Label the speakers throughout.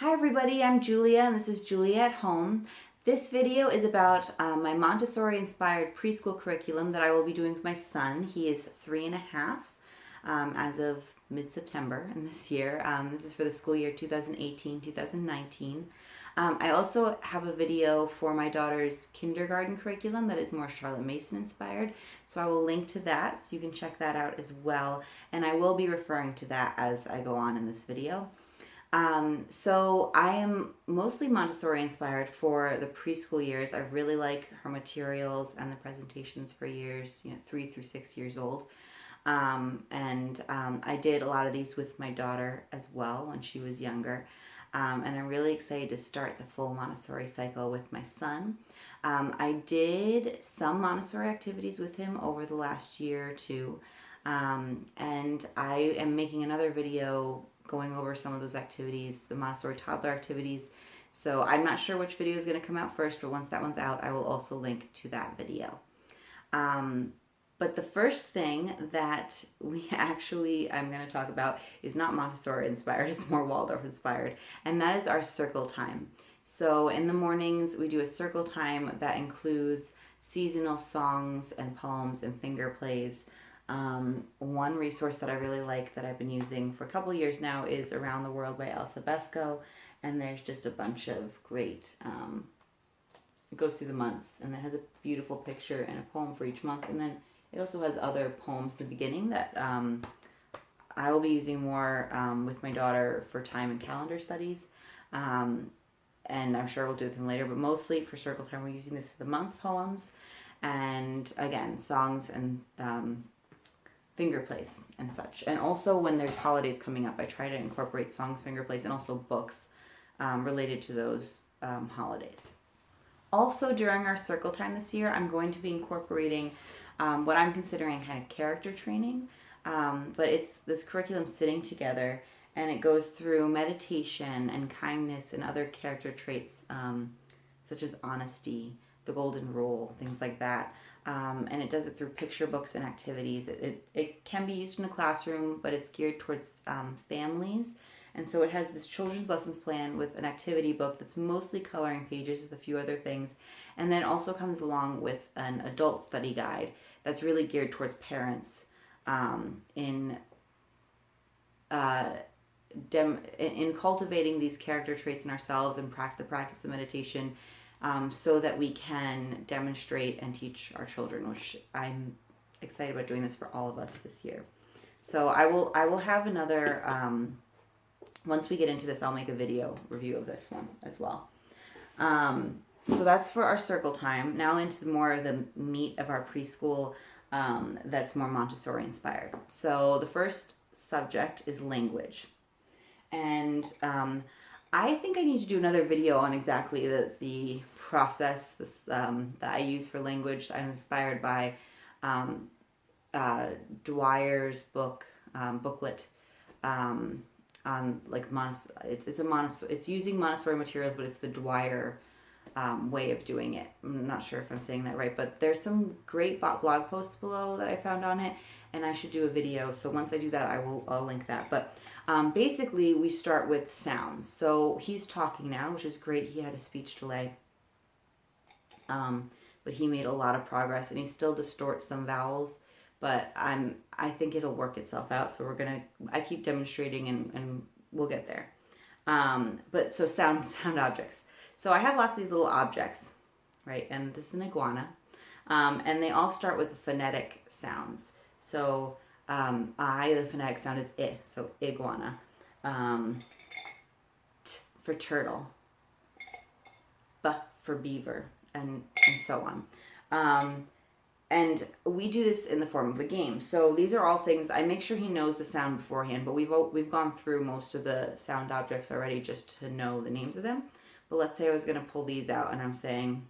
Speaker 1: Hi everybody, I'm Julia and this is Julia at Home. This video is about my Montessori-inspired preschool curriculum that I will be doing with my son. He is 3.5 as of mid-September in this year. This is for the school year 2018-2019. I also have a video for my daughter's kindergarten curriculum that is more Charlotte Mason inspired. So I will link to that so you can check that out as well. And I will be referring to that as I go on in this video. So I am mostly Montessori inspired for the preschool years. I really like her materials and the presentations for years, 3 through 6 years old. I did a lot of these with my daughter as well when she was younger. And I'm really excited to start the full Montessori cycle with my son. I did some Montessori activities with him over the last year or two. And I am making another video going over some of those activities, the Montessori toddler activities. So I'm not sure which video is going to come out first, but once that one's out, I will also link to that video. But the first thing that I'm going to talk about is not Montessori inspired, it's more Waldorf inspired, and that is our circle time. So in the mornings, we do a circle time that includes seasonal songs and poems and finger plays. One resource that I really like that I've been using for a couple of years now is Around the World by Elsa Besco, and there's just a bunch of great, it goes through the months, and it has a beautiful picture and a poem for each month, and then it also has other poems in the beginning that I will be using more with my daughter for time and calendar studies, and I'm sure we'll do them later, but mostly for circle time we're using this for the month poems, and again, songs and finger plays and such. And also when there's holidays coming up, I try to incorporate songs, finger plays, and also books related to those holidays. Also during our circle time this year, I'm going to be incorporating what I'm considering kind of character training, but it's this curriculum sitting together, and it goes through meditation and kindness and other character traits such as honesty, the golden rule, things like that. And it does it through picture books and activities. It can be used in a classroom, but it's geared towards families. And so it has this children's lessons plan with an activity book that's mostly coloring pages with a few other things. And then also comes along with an adult study guide that's really geared towards parents in cultivating these character traits in ourselves and the practice of meditation, so that we can demonstrate and teach our children, which I'm excited about doing this for all of us this year. So I will have another, once we get into this, I'll make a video review of this one as well. So that's for our circle time. Now into more of the meat of our preschool that's more Montessori inspired. So the first subject is language. And I think I need to do another video on exactly the process that I use for language. I'm inspired by Dwyer's booklet on like it's using Montessori materials, but it's the Dwyer way of doing it. I'm not sure if I'm saying that right, but there's some great blog posts below that I found on it, and I should do a video. So once I do that, I'll link that. But basically, we start with sounds. So he's talking now, which is great. He had a speech delay, but he made a lot of progress, and he still distorts some vowels. But I think it'll work itself out. So I keep demonstrating, and we'll get there. But so sound objects. So I have lots of these little objects, right? And this is an iguana, and they all start with the phonetic sounds. So the phonetic sound is I, so iguana. T for turtle. B for beaver, and so on. And we do this in the form of a game. So these are all things, I make sure he knows the sound beforehand, but we've gone through most of the sound objects already just to know the names of them. But let's say I was going to pull these out, and I'm saying,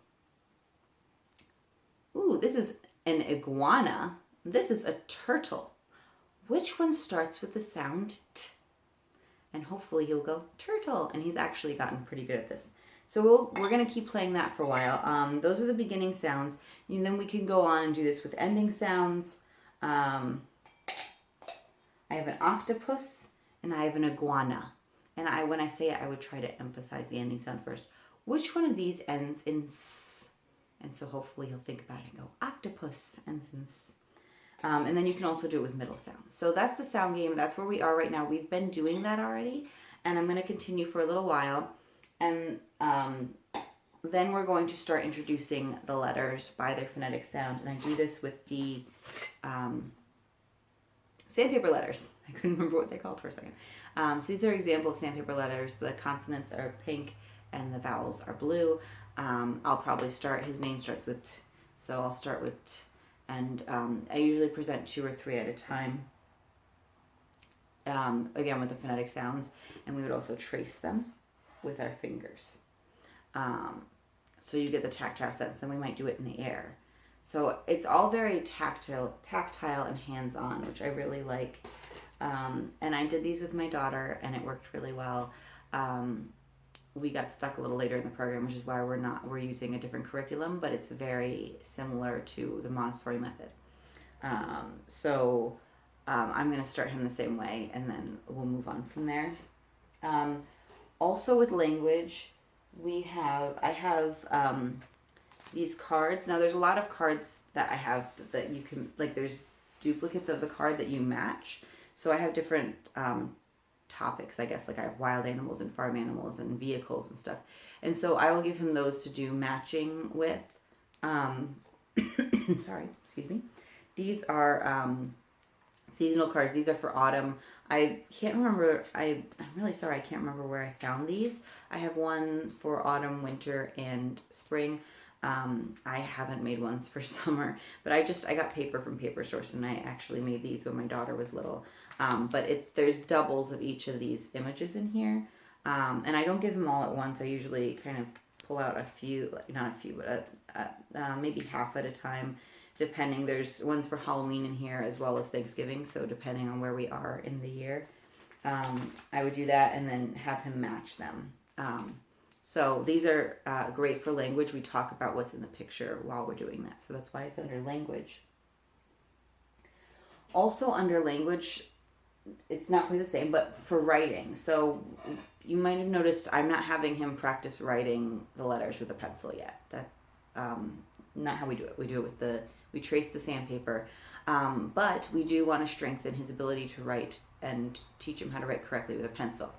Speaker 1: ooh, this is an iguana. This is a turtle. Which one starts with the sound T? And hopefully he'll go turtle. And he's actually gotten pretty good at this. So we're going to keep playing that for a while. Those are the beginning sounds. And then we can go on and do this with ending sounds. I have an octopus and I have an iguana. and when I say it, I would try to emphasize the ending sounds first. Which one of these ends in s? And so hopefully he'll think about it and go, octopus ends in s. And then you can also do it with middle sounds. So that's the sound game. That's where we are right now. We've been doing that already, and I'm going to continue for a little while. And then we're going to start introducing the letters by their phonetic sound. And I do this with the sandpaper letters. I couldn't remember what they called for a second. So these are example of sandpaper letters. The consonants are pink and the vowels are blue. I'll probably start, his name starts with T, so I'll start with T. And I usually present 2 or 3 at a time, again with the phonetic sounds, and we would also trace them with our fingers. So you get the tactile sense, then we might do it in the air. So it's all very tactile and hands-on, which I really like. And I did these with my daughter, and it worked really well. We got stuck a little later in the program, which is why we're using a different curriculum, but it's very similar to the Montessori method. So I'm going to start him the same way, and then we'll move on from there. Also with language, I have these cards. Now there's a lot of cards that I have that you can, like there's duplicates of the card that you match. So I have different topics, I guess, like I have wild animals and farm animals and vehicles and stuff. And so I will give him those to do matching with. Sorry, excuse me. These are seasonal cards. These are for autumn. I can't remember, I'm really sorry, I can't remember where I found these. I have one for autumn, winter, and spring. I haven't made ones for summer, but I got paper from Paper Source, and I actually made these when my daughter was little. But there's doubles of each of these images in here. And I don't give them all at once. I usually kind of pull out a few, not a few, but maybe half at a time, depending. There's ones for Halloween in here as well as Thanksgiving, so depending on where we are in the year, I would do that and then have him match them. So these are great for language. We talk about what's in the picture while we're doing that, so that's why it's under language. Also under language, it's not quite the same, but for writing. So you might have noticed I'm not having him practice writing the letters with a pencil yet. That's not how we do it. We trace the sandpaper, but we do want to strengthen his ability to write and teach him how to write correctly with a pencil.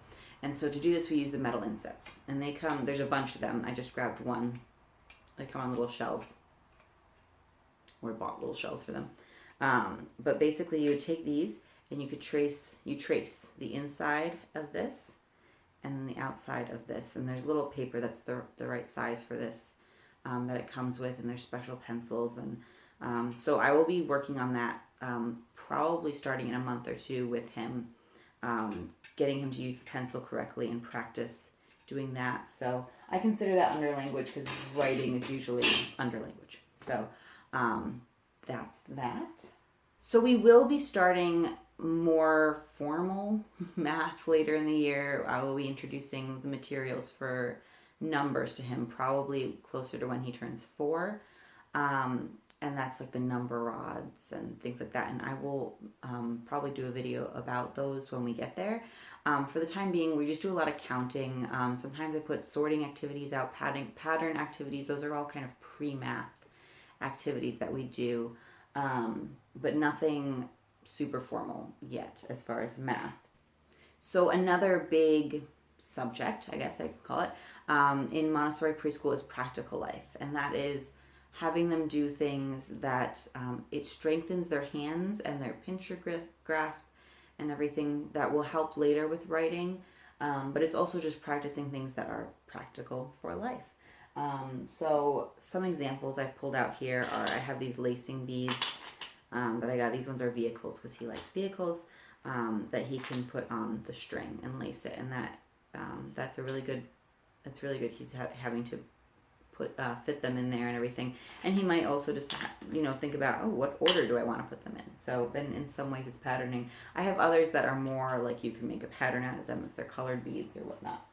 Speaker 1: And so to do this, we use the metal insets, and they come, there's a bunch of them. I just grabbed one. They come on little shelves, or bought little shelves for them. But basically you would take these and you trace the inside of this and then the outside of this. And there's little paper that's the right size for this, that it comes with, and there's special pencils. And so I will be working on that probably starting in a month or 2 with him, getting him to use the pencil correctly and practice doing that. So I consider that under language because writing is usually under language. So that's that. So we will be starting more formal math later in the year. I will be introducing the materials for numbers to him probably closer to when he turns 4. And that's like the number rods and things like that. And I will probably do a video about those when we get there. For the time being, we just do a lot of counting. Sometimes I put sorting activities out, pattern activities. Those are all kind of pre-math activities that we do, but nothing super formal yet as far as math. So another big subject, I guess I could call it, in Montessori preschool is practical life. And that is having them do things that it strengthens their hands and their pincher grasp and everything that will help later with writing. But it's also just practicing things that are practical for life. So some examples I've pulled out here are, I have these lacing beads that I got. These ones are vehicles because he likes vehicles, that he can put on the string and lace it. And that's really good. He's having to fit them in there and everything. And he might also just, think about, what order do I want to put them in? So then in some ways it's patterning. I have others that are more like you can make a pattern out of them if they're colored beads or whatnot.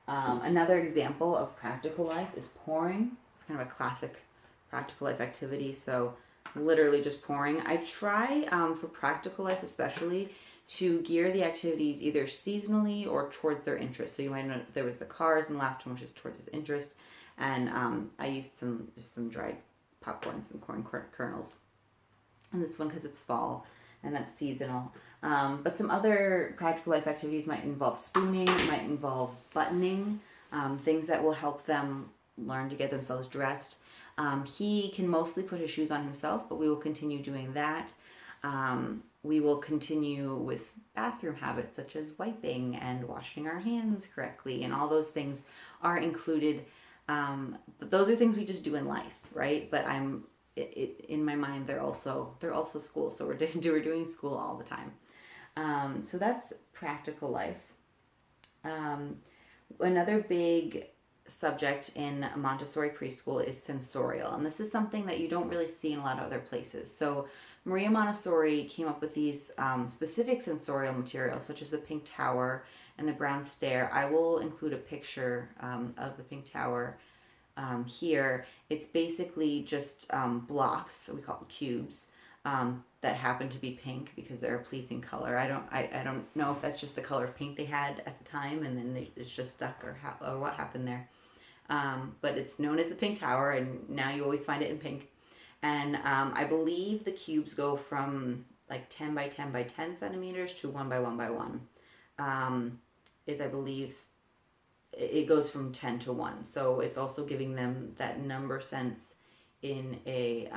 Speaker 1: Another example of practical life is pouring. It's kind of a classic practical life activity. So literally just pouring. I try, for practical life especially, to gear the activities either seasonally or towards their interest. So you might know there was the cars and the last one, which is towards his interest. And I used some dried popcorn, some corn kernels. And this one because it's fall and that's seasonal. But some other practical life activities might involve spooning, might involve buttoning, things that will help them learn to get themselves dressed. He can mostly put his shoes on himself, but we will continue doing that. We will continue with bathroom habits such as wiping and washing our hands correctly, and all those things are included. But those are things we just do in life, right? But in my mind, they're also school. So we're doing school all the time. So that's practical life. Another big subject in Montessori preschool is sensorial, and this is something that you don't really see in a lot of other places. So Maria Montessori came up with these specific sensorial materials, such as the pink tower and the brown stair. I will include a picture of the pink tower here. It's basically just blocks, so we call them cubes, that happen to be pink because they're a pleasing color. I don't know if that's just the color of pink they had at the time, and then it's just stuck, or what happened there. But it's known as the pink tower, and now you always find it in pink. And I believe the cubes go from like 10 by 10 by 10 centimeters to 1 by 1 by 1. I believe it goes from 10 to 1. So it's also giving them that number sense in a,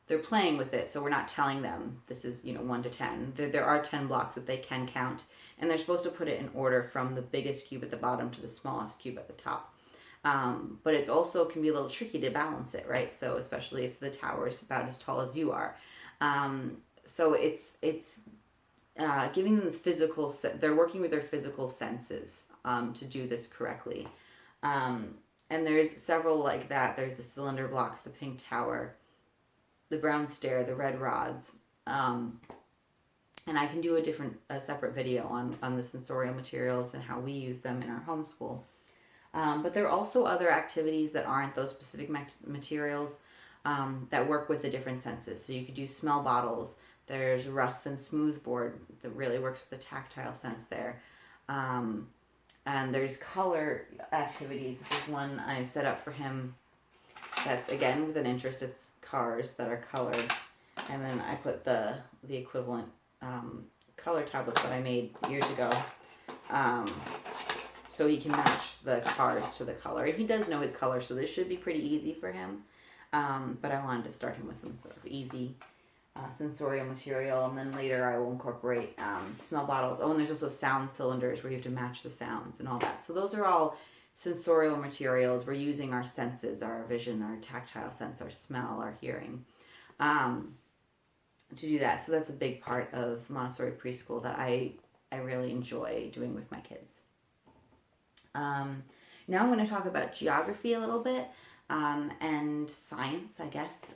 Speaker 1: they're playing with it. So we're not telling them this is, 1 to 10. There are 10 blocks that they can count, and they're supposed to put it in order from the biggest cube at the bottom to the smallest cube at the top. But it's also can be a little tricky to balance it, right? So especially if the tower is about as tall as you are. So it's giving them the physical, they're working with their physical senses to do this correctly. And there's several like that. There's the cylinder blocks, the pink tower, the brown stair, the red rods. And I can do a separate video on the sensorial materials and how we use them in our homeschool. But there are also other activities that aren't those specific materials that work with the different senses. So you could do smell bottles. There's rough and smooth board that really works with the tactile sense there. And there's color activities. This is one I set up for him that's, again, with an interest. It's cars that are colored. And then I put the equivalent color tablets that I made years ago. So he can match the cars to the color. And he does know his color, so this should be pretty easy for him. But I wanted to start him with some sort of easy sensorial material, and then later I will incorporate smell bottles. Oh, and there's also sound cylinders where you have to match the sounds and all that. So those are all sensorial materials. We're using our senses, our vision, our tactile sense, our smell, our hearing, to do that. So that's a big part of Montessori preschool that I really enjoy doing with my kids. Now I'm going to talk about geography a little bit, and science, I guess.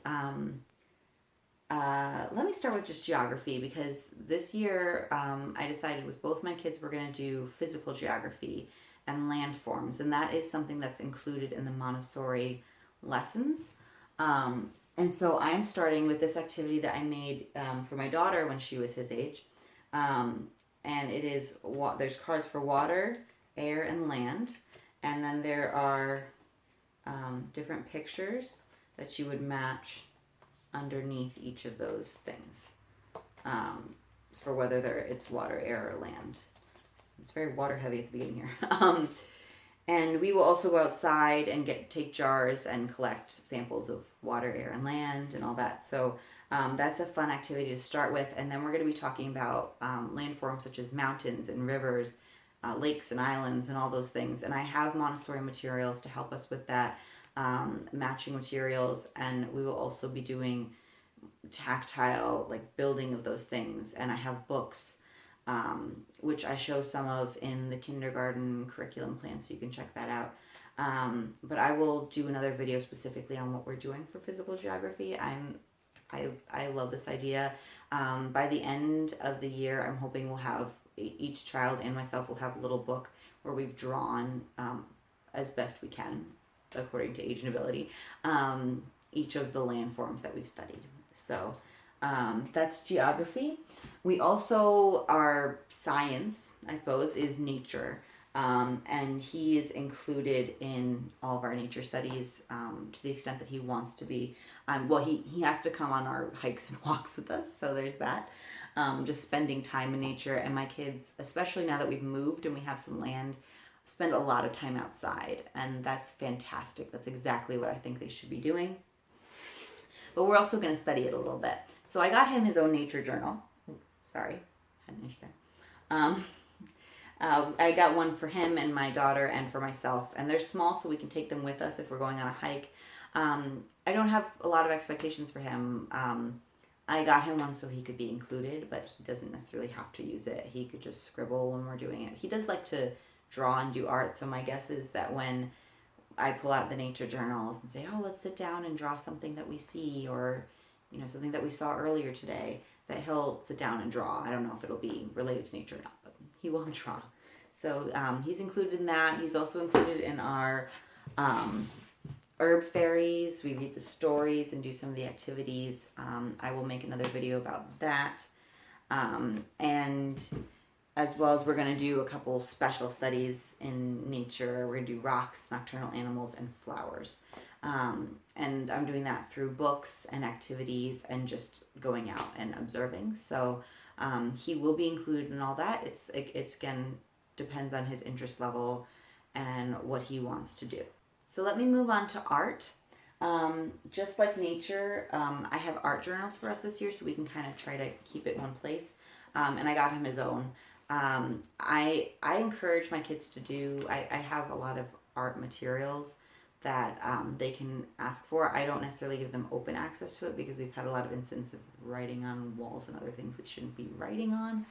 Speaker 1: Let me start with just geography, because this year I decided with both my kids we're going to do physical geography and landforms, and that is something that's included in the Montessori lessons. And so I'm starting with this activity that I made for my daughter when she was his age, and it is there's cards for water, air, and land, and then there are different pictures that you would match underneath each of those things for whether it's water, air, or land. It's very water heavy at the beginning here. And we will also go outside and take jars and collect samples of water, air, and land and all that. So that's a fun activity to start with. And then we're going to be talking about landforms such as mountains and rivers, lakes and islands and all those things. And I have Montessori materials to help us with that, matching materials. And we will also be doing tactile, like building of those things. And I have books, which I show some of in the kindergarten curriculum plan, so you can check that out. But I will do another video specifically on what we're doing for physical geography. I love this idea. By the end of the year, I'm hoping we'll have each child and myself will have a little book where we've drawn as best we can, according to age and ability, each of the landforms that we've studied. So That's geography. We also, our science, I suppose, is nature. And he is included in all of our nature studies to the extent that he wants to be. Well, he has to come on our hikes and walks with us, so there's that. Just spending time in nature. And my kids, especially now that we've moved and we have some land, spend a lot of time outside. And that's fantastic. That's exactly what I think they should be doing. But we're also going to study it a little bit. So I got him his own nature journal. Sorry, had an issue there. I got one for him and my daughter and for myself. And they're small, so we can take them with us if we're going on a hike. I don't have a lot of expectations for him. I got him one so he could be included, but he doesn't necessarily have to use it. He could just scribble when we're doing it. He does like to draw and do art, so my guess is that when I pull out the nature journals and say, oh, let's sit down and draw something that we see, or, you know, something that we saw earlier today, that he'll sit down and draw. I don't know if it'll be related to nature or not, but he will draw. So he's included in that. He's also included in our herb fairies. We read the stories and do some of the activities. I will make another video about that. And as well as we're going to do a couple special studies in nature. We're going to do rocks, nocturnal animals, and flowers. And I'm doing that through books and activities and just going out and observing. So he will be included in all that. It's again, depends on his interest level and what he wants to do. So let me move on to art. Just like nature, I have art journals for us this year, so we can kind of try to keep it in one place. And I got him his own. I encourage my kids to do, I have a lot of art materials that they can ask for. I don't necessarily give them open access to it because we've had a lot of instances of writing on walls and other things we shouldn't be writing on.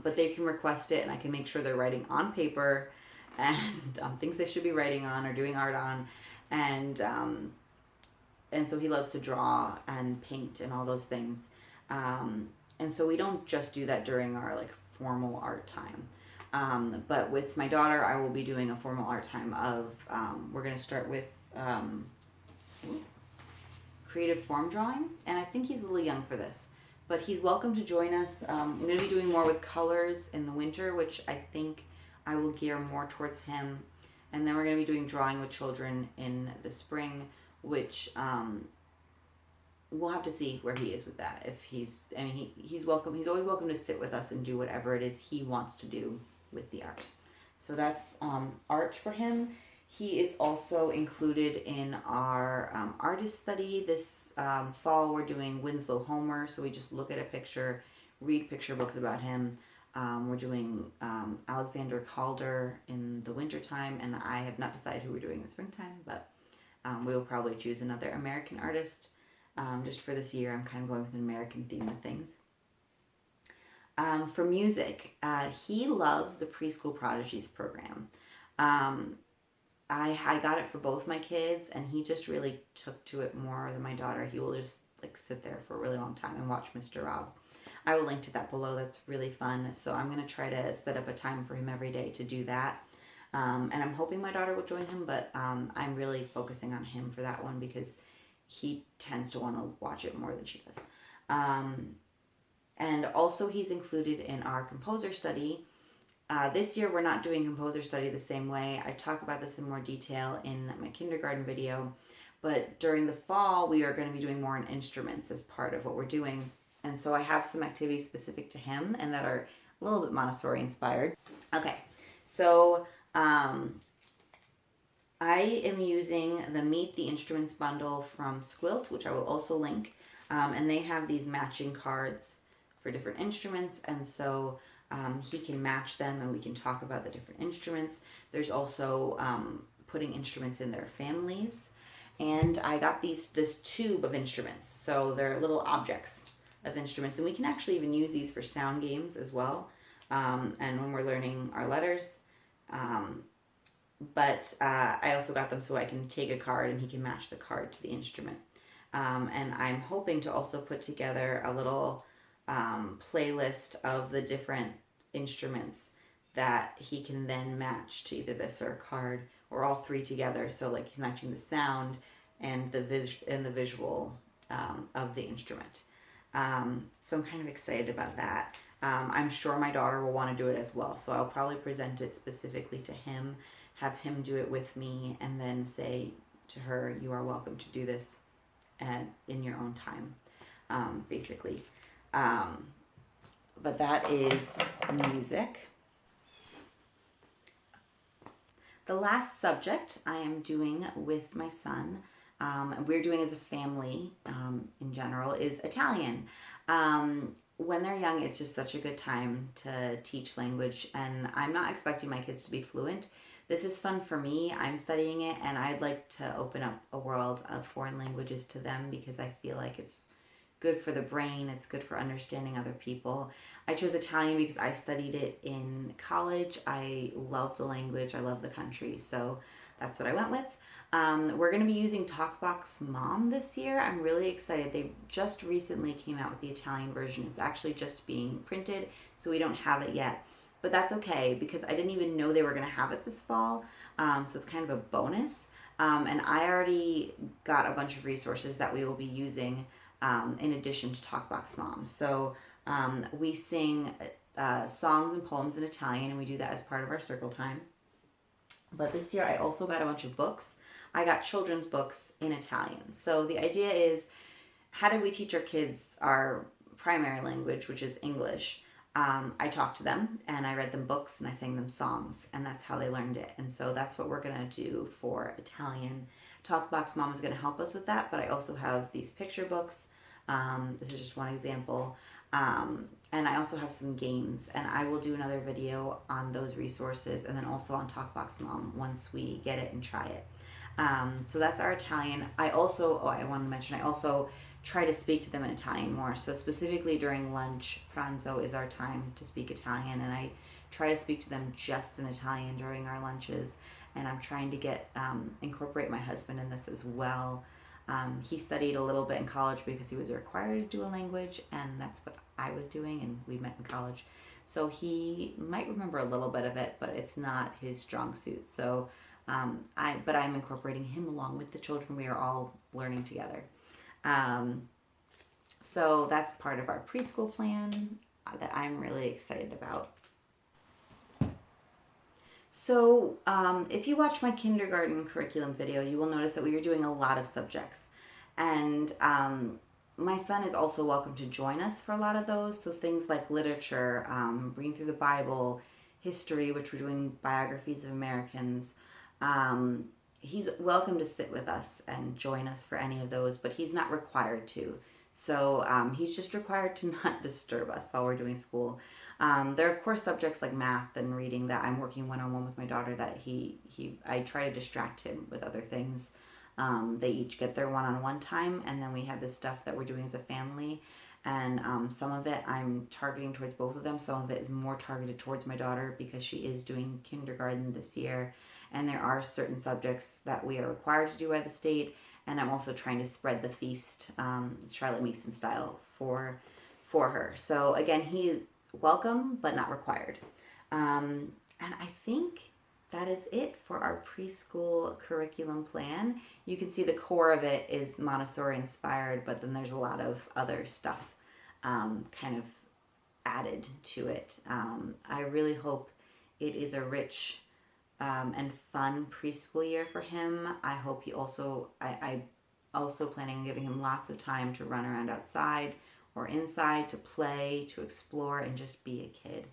Speaker 1: But they can request it, and I can make sure they're writing on paper and things they should be writing on or doing art on. And so he loves to draw and paint and all those things. And so we don't just do that during our like formal art time. But with my daughter, I will be doing a formal art time of, we're going to start with creative form drawing. And I think he's a little young for this, but he's welcome to join us. I'm going to be doing more with colors in the winter, which I think I will gear more towards him. And then we're going to be doing drawing with children in the spring, which we'll have to see where he is with that. If he's welcome. He's always welcome to sit with us and do whatever it is he wants to do with the art. So that's art for him. He is also included in our artist study. This fall we're doing Winslow Homer, so we just look at a picture, read picture books about him. We're doing Alexander Calder in the wintertime, and I have not decided who we're doing in the springtime, but we will probably choose another American artist. Just for this year, I'm kind of going with an American theme of things. For music, he loves the Preschool Prodigys program. I got it for both my kids, and he just really took to it more than my daughter. He will just like sit there for a really long time and watch Mr. Rob. I will link to that below. That's really fun. So I'm going to try to set up a time for him every day to do that. And I'm hoping my daughter will join him, but I'm really focusing on him for that one because he tends to want to watch it more than she does. And also he's included in our composer study. This year we're not doing composer study the same way. I talk about this in more detail in my kindergarten video. But during the fall, we are going to be doing more on instruments as part of what we're doing. And so I have some activities specific to him and that are a little bit Montessori-inspired. Okay, so I am using the Meet the Instruments bundle from Squilt, which I will also link. And they have these matching cards for different instruments. And so he can match them and we can talk about the different instruments. There's also putting instruments in their families. And I got this tube of instruments. So they're little objects of instruments. And we can actually even use these for sound games as well. And when we're learning our letters. But I also got them so I can take a card and he can match the card to the instrument. And I'm hoping to also put together a little playlist of the different instruments that he can then match to either this or a card or all three together. So like he's matching the sound and the visual of the instrument. So I'm kind of excited about that. I'm sure my daughter will want to do it as well. So I'll probably present it specifically to him, have him do it with me, and then say to her, you are welcome to do this in your own time, basically. But that is music. The last subject I am doing with my son, we're doing as a family in general, is Italian. When they're young, it's just such a good time to teach language, and I'm not expecting my kids to be fluent. This is fun for me. I'm studying it, and I'd like to open up a world of foreign languages to them because I feel like it's good for the brain. It's good for understanding other people. I chose Italian because I studied it in college. I love the language. I love the country. So that's what I went with. We're going to be using TalkBox Mom this year. I'm really excited. They just recently came out with the Italian version. It's actually just being printed, so we don't have it yet. But that's okay because I didn't even know they were going to have it this fall. So it's kind of a bonus. And I already got a bunch of resources that we will be using in addition to TalkBox Mom. So we sing songs and poems in Italian, and we do that as part of our circle time. But this year I also got a bunch of books. I got children's books in Italian. So the idea is, how do we teach our kids our primary language, which is English? I talked to them, and I read them books, and I sang them songs, and that's how they learned it. And so that's what we're going to do for Italian. TalkBox Mom is going to help us with that, but I also have these picture books. This is just one example. And I also have some games, and I will do another video on those resources, and then also on TalkBox Mom once we get it and try it. So that's our Italian. I also try to speak to them in Italian more. So specifically during lunch, pranzo is our time to speak Italian, and I try to speak to them just in Italian during our lunches. And I'm trying to incorporate my husband in this as well. He studied a little bit in college because he was required to do a language, and that's what I was doing, and we met in college. So he might remember a little bit of it, but it's not his strong suit. So but I'm incorporating him along with the children. We are all learning together. So that's part of our preschool plan that I'm really excited about. So if you watch my kindergarten curriculum video, you will notice that we are doing a lot of subjects. And my son is also welcome to join us for a lot of those. So things like literature, reading through the Bible, history, which we're doing biographies of Americans. He's welcome to sit with us and join us for any of those, but he's not required to. So he's just required to not disturb us while we're doing school. There are, of course, subjects like math and reading that I'm working one-on-one with my daughter that I try to distract him with other things. They each get their one-on-one time, and then we have this stuff that we're doing as a family. And some of it I'm targeting towards both of them. Some of it is more targeted towards my daughter because she is doing kindergarten this year. And there are certain subjects that we are required to do by the state. And I'm also trying to spread the feast, Charlotte Mason style, for her. So again, he is welcome, but not required. And I think that is it for our preschool curriculum plan. You can see the core of it is Montessori-inspired, but then there's a lot of other stuff kind of added to it. I really hope it is a rich and fun preschool year for him. I hope I also planning on giving him lots of time to run around outside or inside, to play, to explore, and just be a kid.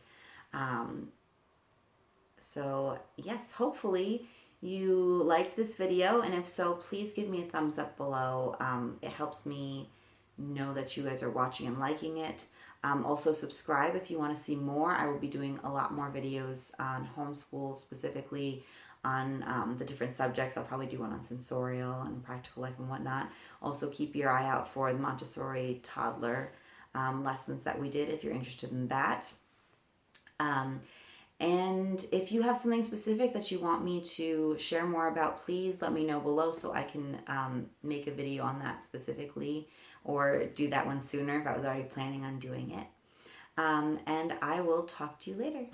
Speaker 1: So yes, hopefully you liked this video, and if so, please give me a thumbs up below. It helps me know that you guys are watching and liking it. Also subscribe if you want to see more. I will be doing a lot more videos on homeschool, specifically on the different subjects. I'll probably do one on sensorial and practical life and whatnot. Also keep your eye out for the Montessori toddler lessons that we did if you're interested in that. And if you have something specific that you want me to share more about, please let me know below so I can make a video on that specifically, or do that one sooner if I was already planning on doing it. And I will talk to you later.